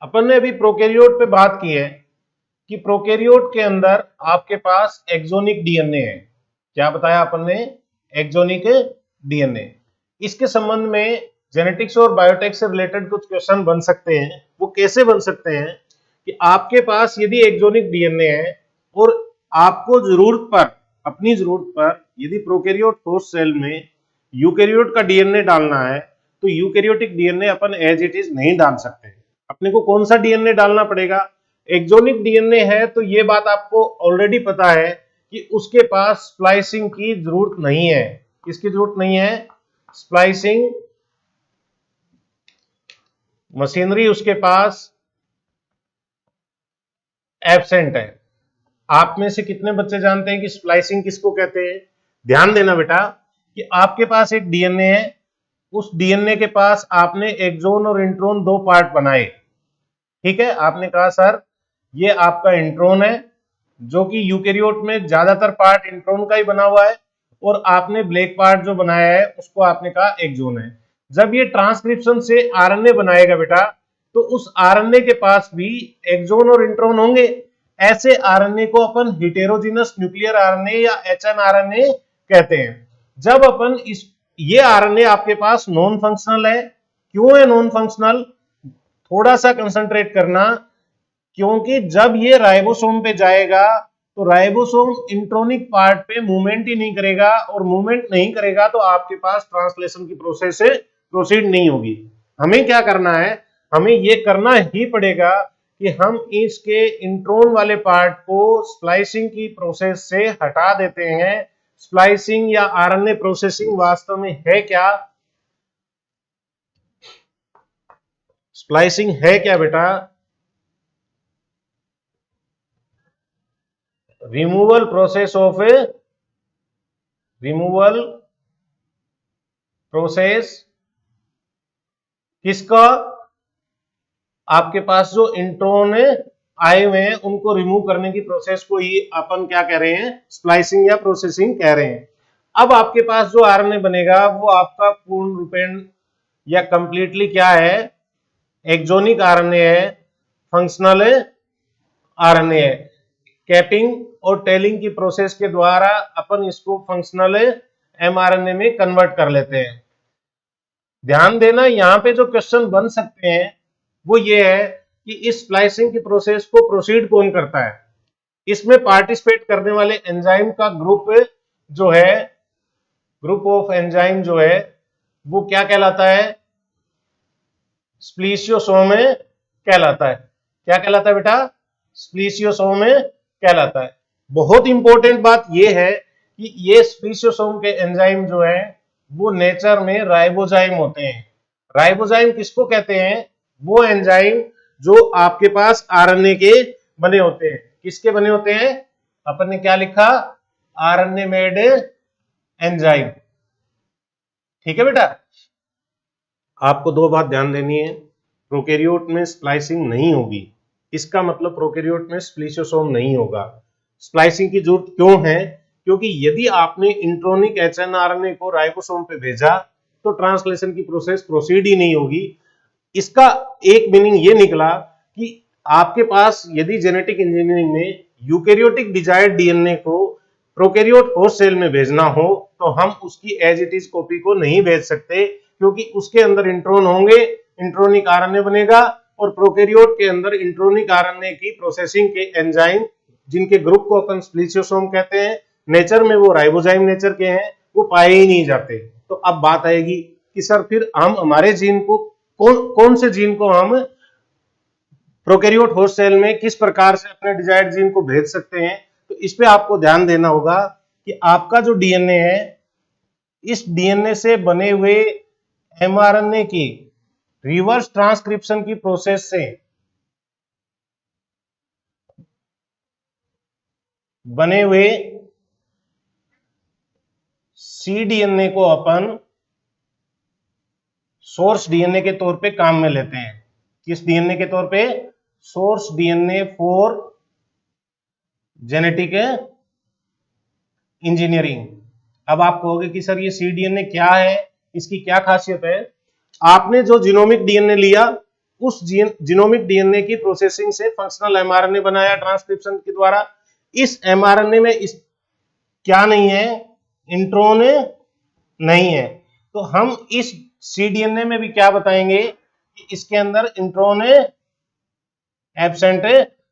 अपन ने अभी प्रोकैरियोट पे बात की है कि प्रोकैरियोट के अंदर आपके पास एक्सोनिक डीएनए है। क्या बताया अपन ने? Axonic DNA. इसके संबंध में जेनेटिक्स और बायोटेक से रिलेटेड कुछ क्वेश्चन बन सकते हैं। वो कैसे बन सकते हैं कि आपके पास यदि एक्सोनिक डीएनए है और आपको जरूरत पर, अपनी जरूरत पर यदि प्रोकैरियोट होस्ट सेल में यूकैरियोट का डीएनए डालना है तो यूकैरियोटिक डीएनए अपन एज इट इज नहीं डाल सकते। अपने को कौन सा डीएनए डालना पड़ेगा? एक्सोनिक डीएनए है तो ये बात आपको ऑलरेडी पता है कि उसके पास स्प्लाइसिंग की जरूरत नहीं है। किसकी जरूरत नहीं है? स्प्लाइसिंग मशीनरी उसके पास एब्सेंट है। आप में से कितने बच्चे जानते हैं कि स्प्लाइसिंग किसको कहते हैं? ध्यान देना बेटा कि आपके पास एक डीएनए है, उस डीएनए के पास आपने एक्सोन और इंट्रोन दो पार्ट बनाए। ठीक है, आपने कहा सर ये आपका इंट्रोन है, जो कि यूकैरियोट में ज्यादातर पार्ट इंट्रोन का ही बना हुआ है, और आपने ब्लैक पार्ट जो बनाया है उसको आपने कहा एक्सोन है। जब ये ट्रांसक्रिप्शन से आरएनए बनाएगा बेटा, तो उस आरएनए के पास भी एक्सोन और इंट्रोन होंगे। ऐसे आरएनए को अपन हेटेरोजीनस न्यूक्लियर आरएनए या एचएनआरएनए कहते हैं। जब अपन ये आरएनए आपके पास नॉन फंक्शनल है। क्यों है नॉन फंक्शनल? थोड़ा सा कंसंट्रेट करना, क्योंकि जब ये राइबोसोम पे जाएगा तो राइबोसोम इंट्रोनिक पार्ट पे मूवमेंट ही नहीं करेगा, और मूवमेंट नहीं करेगा तो आपके पास ट्रांसलेशन की प्रोसेस से प्रोसीड नहीं होगी। हमें क्या करना है? हमें ये करना ही पड़ेगा कि हम इसके इंट्रोन वाले पार्ट को स्प्लाइसिंग की प्रोसेस से हटा देते हैं। स्प्लाइसिंग या आरएनए प्रोसेसिंग वास्तव में है क्या? स्प्लाइसिंग है क्या बेटा? Removal process of removal process किसका? आपके पास जो इंट्रोन आए हुए हैं उनको रिमूव करने की प्रोसेस को ही अपन क्या कह रहे हैं? स्प्लाइसिंग या प्रोसेसिंग कह रहे हैं। अब आपके पास जो आरएनए बनेगा वो आपका पूर्ण रूपेण या कंप्लीटली क्या है? एक्सोनिक आरएनए है, फंक्शनल आरएनए है। कैपिंग और टेलिंग की प्रोसेस के द्वारा अपन इसको फंक्शनल एमआरएनए में कन्वर्ट कर लेते हैं। ध्यान देना, यहां पे जो क्वेश्चन बन सकते हैं वो ये है कि इस स्प्लाइसिंग की प्रोसेस को प्रोसीड कौन करता है? इसमें पार्टिसिपेट करने वाले एंजाइम का ग्रुप जो है, ग्रुप ऑफ एंजाइम जो है वो क्या कहलाता है? स्प्लीसियोसोम कहलाता है। क्या कहलाता है बेटा? स्प्लीसियोसोम कहलाता है। बहुत इंपॉर्टेंट बात यह है कि ये स्प्लीसियोसोम के एंजाइम जो है वो नेचर में राइबोजाइम होते हैं। राइबोजाइम किसको कहते हैं? वो एंजाइम जो आपके पास आरएनए के बने होते हैं। किसके बने होते हैं? अपन ने क्या लिखा? RNA made enzyme. ठीक है बेटा, आपको दो बात ध्यान देनी है। प्रोकैरियोट में स्प्लाइसिंग नहीं होगी, इसका मतलब प्रोकैरियोट में स्प्लीसियोसोम नहीं होगा। स्प्लाइसिंग की जरूरत क्यों है? क्योंकि यदि आपने इंट्रोनिक एचएनआरएनए को राइबोसोम पे भेजा तो ट्रांसलेशन की प्रोसेस प्रोसीड ही नहीं होगी। इसका एक मीनिंग ये निकला कि आपके पास यदि जेनेटिक इंजीनियरिंग में यूकैरियोटिक डिजायर्ड डीएनए को प्रोकैरियोट होस्ट सेल में भेजना हो तो हम उसकी एज इट इज कॉपी को नहीं भेज सकते, क्योंकि उसके अंदर इंट्रोन होंगे, इंट्रोनिक आरएनए बनेगा, और प्रोकैरियोट के अंदर इंट्रोनिक आरएनए की प्रोसेसिंग के एंजाइम जिनके ग्रुप को अपन स्प्लीसियोसोम कहते हैं, नेचर में वो राइबोजाइम नेचर के हैं, वो पाए ही नहीं जाते। तो अब बात आएगी कि सर फिर हम हमारे जीन को कौन से जीन को हम प्रोकैरियोट होस्ट सेल में किस प्रकार से अपने डिजायर्ड जीन को भेज सकते हैं? तो इस पे आपको ध्यान देना होगा कि आपका जो डीएनए है, इस डीएनए से बने हुए एमआरएनए की रिवर्स ट्रांसक्रिप्शन की प्रोसेस से बने हुए सीडीएनए को अपन सोर्स डीएनए के तौर पे काम में लेते हैं। किस डीएनए के तौर पे? Source DNA for genetic engineering. अब आप कहोगे कि सर ये सीडीएनए क्या है, इसकी क्या खासियत है? आपने जो जीनोमिक डीएनए लिया उस जीनोमिक डीएनए की प्रोसेसिंग से फंक्शनल एमआरएनए बनाया ट्रांसक्रिप्शन के द्वारा। इस एमआरएनए में इस क्या नहीं है, इंट्रोन नहीं है। तो हम इस सीडीएनए में भी क्या बताएंगे कि इसके अंदर इंट्रोन एब्सेंट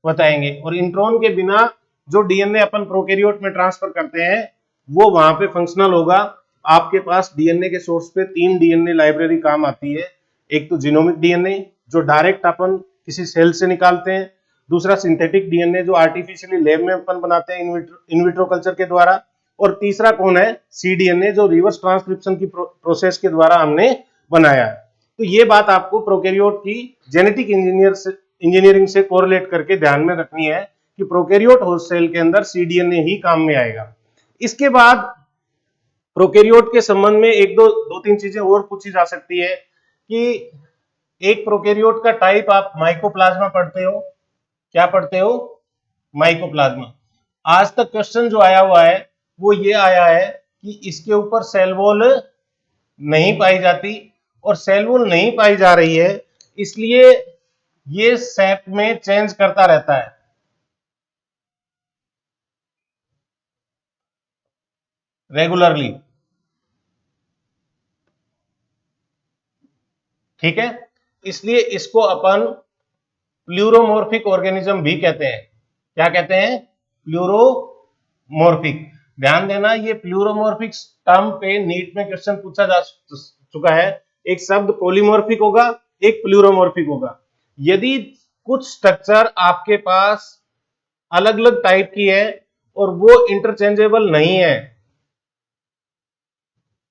बताएंगे, और इंट्रोन के बिना जो डीएनए अपन प्रोकैरियोट में ट्रांसफर करते हैं वो वहां पे फंक्शनल होगा। आपके पास डीएनए के सोर्स पे 3 डीएनए लाइब्रेरी काम आती है। एक तो जीनोमिक डीएनए जो डायरेक्ट अपन किसी सेल से निकालते हैं, दूसरा सिंथेटिक डीएनए जो आर्टिफिशियली लैब में अपन बनाते हैं इनविट्रो कल्चर के द्वारा, और तीसरा कौन है, सीडीएनए जो रिवर्स ट्रांसक्रिप्शन की प्रोसेस के द्वारा हमने बनाया है। तो ये बात आपको प्रोकैरियोट की जेनेटिक इंजीनियरिंग से कोरिलेट करके ध्यान में रखनी है कि प्रोकैरियोट होस्ट सेल के अंदर सीडीएनए ही काम में आएगा। इसके बाद प्रोकैरियोट के संबंध में एक दो तीन चीजें और पूछी जा सकती है कि एक प्रोकैरियोट का टाइप आप माइकोप्लाज्मा पढ़ते हो, क्या पढ़ते हो, माइकोप्लाज्मा। आज तक क्वेश्चन जो आया हुआ है वो ये आया है कि इसके ऊपर सेल वॉल नहीं पाई जाती, और सेल वॉल नहीं पाई जा रही है इसलिए ये शेप में चेंज करता रहता है। रेगुलरली, ठीक है, इसलिए इसको अपन प्लूरोमॉर्फिक ऑर्गेनिज्म भी कहते हैं। क्या कहते हैं, प्लूरोमॉर्फिक। ध्यान देना, ये प्लूरोमॉर्फिक टर्म पे नीट में क्वेश्चन पूछा जा चुका है। एक शब्द पॉलीमॉर्फिक होगा, एक प्लूरोमॉर्फिक होगा। यदि कुछ स्ट्रक्चर आपके पास अलग अलग टाइप की है और वो इंटरचेंजेबल नहीं है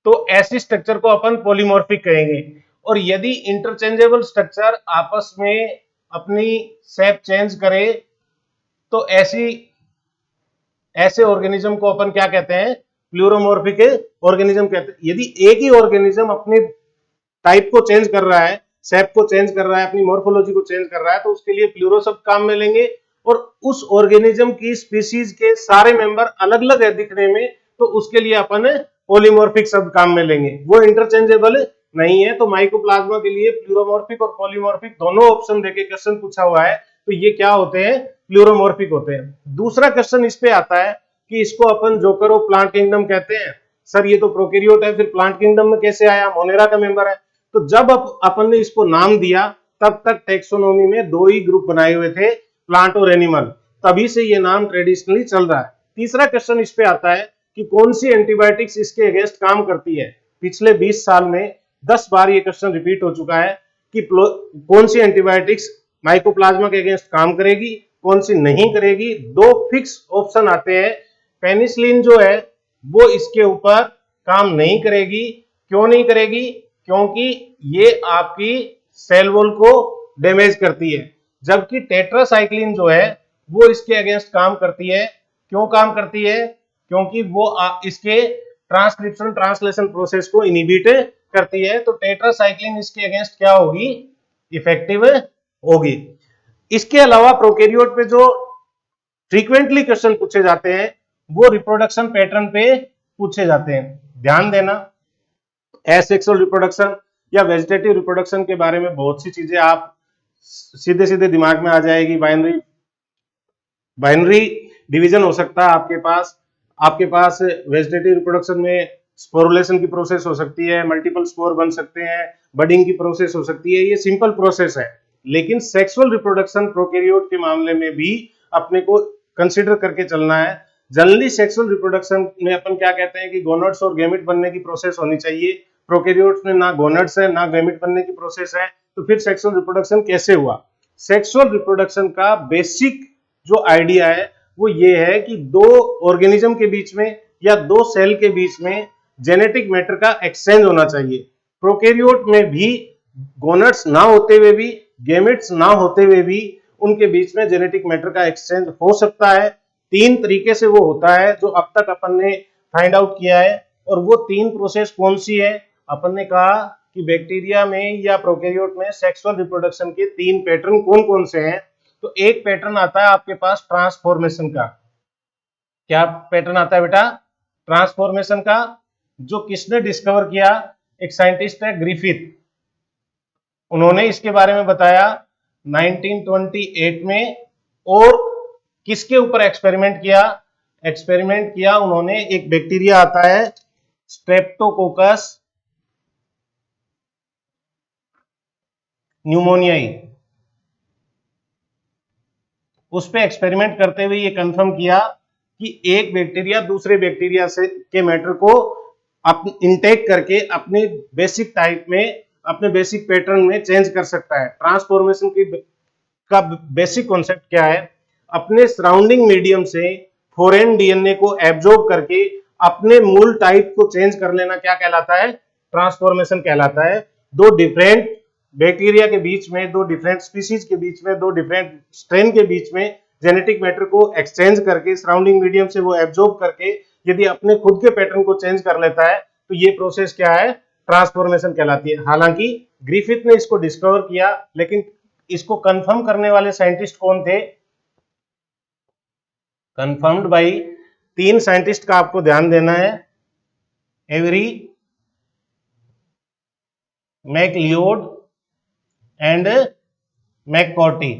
तो ऐसी स्ट्रक्चर को अपन पॉलीमॉर्फिक कहेंगे। और यदि इंटरचेंजेबल स्ट्रक्चर आपस में अपनी शेप चेंज करे तो ऐसे ऑर्गेनिज्म को अपन क्या कहते हैं, प्लूरोमॉर्फिक ऑर्गेनिज्म कहते हैं। यदि एक ही ऑर्गेनिज्म अपने टाइप को चेंज कर रहा है, शेप को चेंज कर रहा है, अपनी मॉर्फोलॉजी को चेंज कर रहा है, तो उसके लिए प्लूरो शब्द काम में लेंगे। और उस ऑर्गेनिज्म की स्पीसीज के सारे मेंबर अलग अलग है दिखने में, तो उसके लिए अपन पॉलीमॉर्फिक शब्द काम में लेंगे, वो इंटरचेंजेबल नहीं है। तो माइकोप्लाज्मा के लिए प्लूरोमॉर्फिक और पॉलीमॉर्फिक दोनों ऑप्शन देके क्वेश्चन पूछा हुआ है, तो ये क्या होते हैं, प्लूरोमॉर्फिक होते हैं। दूसरा क्वेश्चन इस पे आता है कि इसको अपन जोकर ऑफ प्लांट किंगडम कहते हैं। सर ये तो प्रोकैरियोट है, फिर प्लांट किंगडम में कैसे आया, मोनेरा का मेंबर है। तो जब अपन ने इसको नाम दिया तब तक टेक्सोनोमी में 2 ही ग्रुप बनाए हुए थे, प्लांट और एनिमल, तभी से ये नाम ट्रेडिशनली चल रहा है। तीसरा क्वेश्चन इस पे आता है कि कौन सी एंटीबायोटिक्स इसके अगेंस्ट काम करती है। पिछले 20 साल में 10 बार ये क्वेश्चन रिपीट हो चुका है कि कौन सी एंटीबायोटिक्स माइकोप्लाज्मा के अगेंस्ट काम करेगी, कौन सी नहीं करेगी। 2 फिक्स ऑप्शन आते हैं। पेनिसिलिन जो है वो इसके ऊपर काम नहीं करेगी। क्यों नहीं करेगी, क्योंकि ये आपकी सेल वॉल को डैमेज करती है। जबकि टेट्रासाइक्लिन जो है वो इसके अगेंस्ट काम करती है। क्यों काम करती है, क्योंकि वो इसके ट्रांसक्रिप्शन ट्रांसलेशन प्रोसेस को इनहिबिट करती है। तो टेट्रासाइक्लिन इसके अगेंस्ट क्या होगी, इफेक्टिव होगी। इसके अलावा प्रोकैरियोट पे जो फ्रीक्वेंटली क्वेश्चन पूछे जाते हैं वो रिप्रोडक्शन पैटर्न पे पूछे जाते हैं। ध्यान देना, एसेक्सुअल रिप्रोडक्शन या वेजिटेटिव रिप्रोडक्शन के बारे में बहुत सी चीजें आप सीधे सीधे दिमाग में आ जाएगी। बाइनरी डिवीजन हो सकता है आपके पास वेजिटेटिव रिप्रोडक्शन में स्पोरुलेशन की प्रोसेस हो सकती है, मल्टीपल स्पोर बन सकते हैं, बडिंग की प्रोसेस हो सकती है, ये सिंपल प्रोसेस है। लेकिन सेक्सुअल रिप्रोडक्शन प्रोकैरियोट के मामले में भी अपने को कंसिडर करके चलना है। जनरली सेक्सुअल रिप्रोडक्शन में अपन क्या कहते हैं कि गोनड्स और गैमेट बनने की प्रोसेस होनी चाहिए। प्रोकैरियोट्स में ना गोनड्स है ना गैमेट बनने की प्रोसेस है, तो फिर सेक्सुअल रिप्रोडक्शन कैसे हुआ। सेक्सुअल रिप्रोडक्शन का बेसिक जो आइडिया है वो ये है कि 2 ऑर्गेनिज्म के बीच में या 2 सेल के बीच में जेनेटिक मैटर का एक्सचेंज होना चाहिए। प्रोकैरियोट में भी गोनड्स ना होते हुए भी, गैमेट्स ना होते हुए भी उनके बीच में जेनेटिक मैटर का एक्सचेंज हो सकता है। 3 तरीके से वो होता है जो अब तक अपन ने फाइंड आउट किया है। और वो 3 प्रोसेस कौन सी है, अपन ने कहा कि बैक्टीरिया में या प्रोकैरियोट में सेक्सुअल रिप्रोडक्शन के 3 पैटर्न कौन कौन से हैं। तो एक पैटर्न आता है आपके पास ट्रांसफॉर्मेशन का। क्या पैटर्न आता है बेटा, ट्रांसफॉर्मेशन का, जो किसने डिस्कवर किया, एक साइंटिस्ट है ग्रिफिथ। उन्होंने इसके बारे में बताया 1928 में। और किसके ऊपर एक्सपेरिमेंट किया? एक्सपेरिमेंट किया उन्होंने, एक बैक्टीरिया आता है स्ट्रेप्टोकोकस न्यूमोनियाई, उस पे एक्सपेरिमेंट करते हुए ये कंफर्म किया कि एक बैक्टीरिया दूसरे बैक्टीरिया से के मैटर को इनटेक करके अपने बेसिक टाइप में, अपने बेसिक पैटर्न में चेंज कर सकता है। ट्रांसफॉर्मेशन की का बेसिक कॉन्सेप्ट क्या है? अपने सराउंडिंग मीडियम से फॉरेन डीएनए को एब्जॉर्ब करके अपने मूल टाइप को चेंज कर लेना क्या कहलाता है? ट्रांसफॉर्मेशन कहलाता है। दो डिफरेंट बैक्टीरिया के बीच में, दो डिफरेंट स्पीशीज के बीच में, दो डिफरेंट स्ट्रेन के बीच में जेनेटिक मैटर को एक्सचेंज करके, सराउंडिंग मीडियम से वो एब्जॉर्ब करके यदि अपने खुद के पैटर्न को चेंज कर लेता है तो ये प्रोसेस क्या है? ट्रांसफॉर्मेशन कहलाती है। हालांकि ग्रिफिथ ने इसको डिस्कवर किया, लेकिन इसको कंफर्म करने वाले साइंटिस्ट कौन थे? कंफर्म्ड बाई 3 साइंटिस्ट का आपको ध्यान देना है, एवरी, मैकलियोड एंड मैककॉर्टी।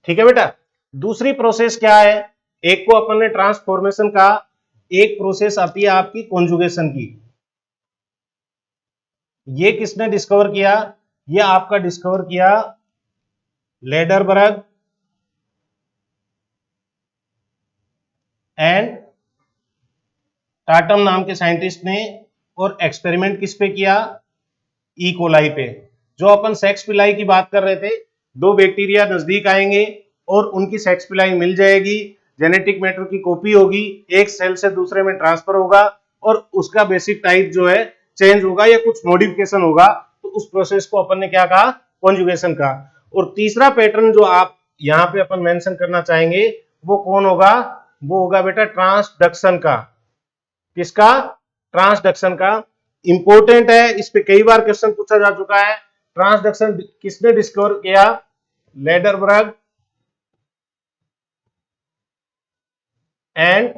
ठीक है बेटा। दूसरी प्रोसेस क्या है? एक को अपन ने ट्रांसफॉर्मेशन का, एक प्रोसेस आती है आपकी कॉन्जुगेशन की। ये किसने डिस्कवर किया? ये आपका डिस्कवर किया लेडरबर्ग एंड टाटम नाम के साइंटिस्ट ने। और एक्सपेरिमेंट किस पे किया? ई कोलाई पे। जो अपन सेक्स पिलाई की बात कर रहे थे, दो बैक्टीरिया नजदीक आएंगे और उनकी सेक्स पिलाई मिल जाएगी, जेनेटिक मैटर की कॉपी होगी, एक सेल से दूसरे में ट्रांसफर होगा और उसका बेसिक टाइप जो है चेंज होगा या कुछ मॉडिफिकेशन होगा, तो उस प्रोसेस को अपन ने क्या कहा? कॉन्जुगेशन कहा। और तीसरा पैटर्न जो आप यहां पे अपन मेंशन करना चाहेंगे वो कौन होगा? वो होगा बेटा ट्रांसडक्शन का। किसका? ट्रांसडक्शन का। इंपॉर्टेंट है, इस पे कई बार क्वेश्चन पूछा जा चुका है। ट्रांसडक्शन किसने डिस्कवर किया? लेडरबर्ग एंड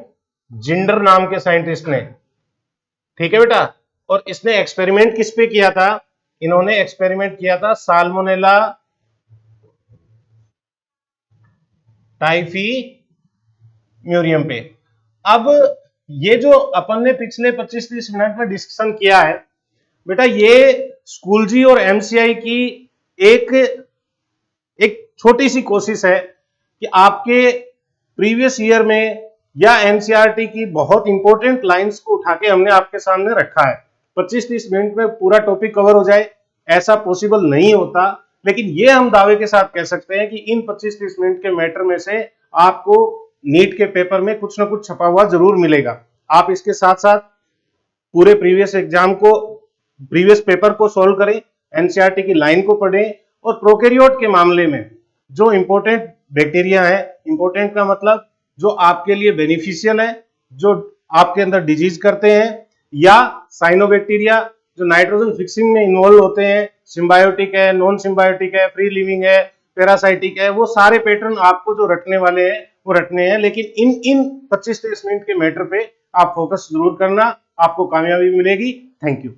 जिंडर नाम के साइंटिस्ट ने। ठीक है बेटा। और इसने एक्सपेरिमेंट किस पे किया था? इन्होंने एक्सपेरिमेंट किया था साल्मोनेला टाइफी म्यूरियम पे। अब ये जो अपन ने पिछले 25-30 मिनट में डिस्कशन किया है बेटा, ये स्कूल जी और एमसीआई की एक एक छोटी सी कोशिश है कि आपके प्रीवियस ईयर में या एनसीईआरटी की बहुत इंपॉर्टेंट लाइंस को उठा के हमने आपके सामने रखा है। 25-30 मिनट में पूरा टॉपिक कवर हो जाए ऐसा पॉसिबल नहीं होता, लेकिन ये हम दावे के साथ कह सकते हैं कि इन 25-30 मिनट के मैटर में से आपको नीट के पेपर में कुछ ना कुछ छपा हुआ जरूर मिलेगा। आप इसके साथ साथ पूरे प्रीवियस एग्जाम को, प्रीवियस पेपर को सॉल्व करें, एनसीईआरटी की लाइन को पढ़ें और प्रोकैरियोट के मामले में जो इंपॉर्टेंट बैक्टीरिया है, इंपॉर्टेंट का मतलब जो आपके लिए बेनिफिशियल है, जो आपके अंदर डिजीज करते हैं, या साइनोबैक्टीरिया जो नाइट्रोजन फिक्सिंग में इन्वॉल्व होते हैं, सिम्बायोटिक है, नॉन सिम्बायोटिक है, फ्री लिविंग है, पैरासाइटिक है, वो सारे पैटर्न आपको जो रटने वाले हैं वो रटने हैं। लेकिन इन 25-30 मिनट के मैटर पे आप फोकस जरूर करना, आपको कामयाबी मिलेगी। Thank you.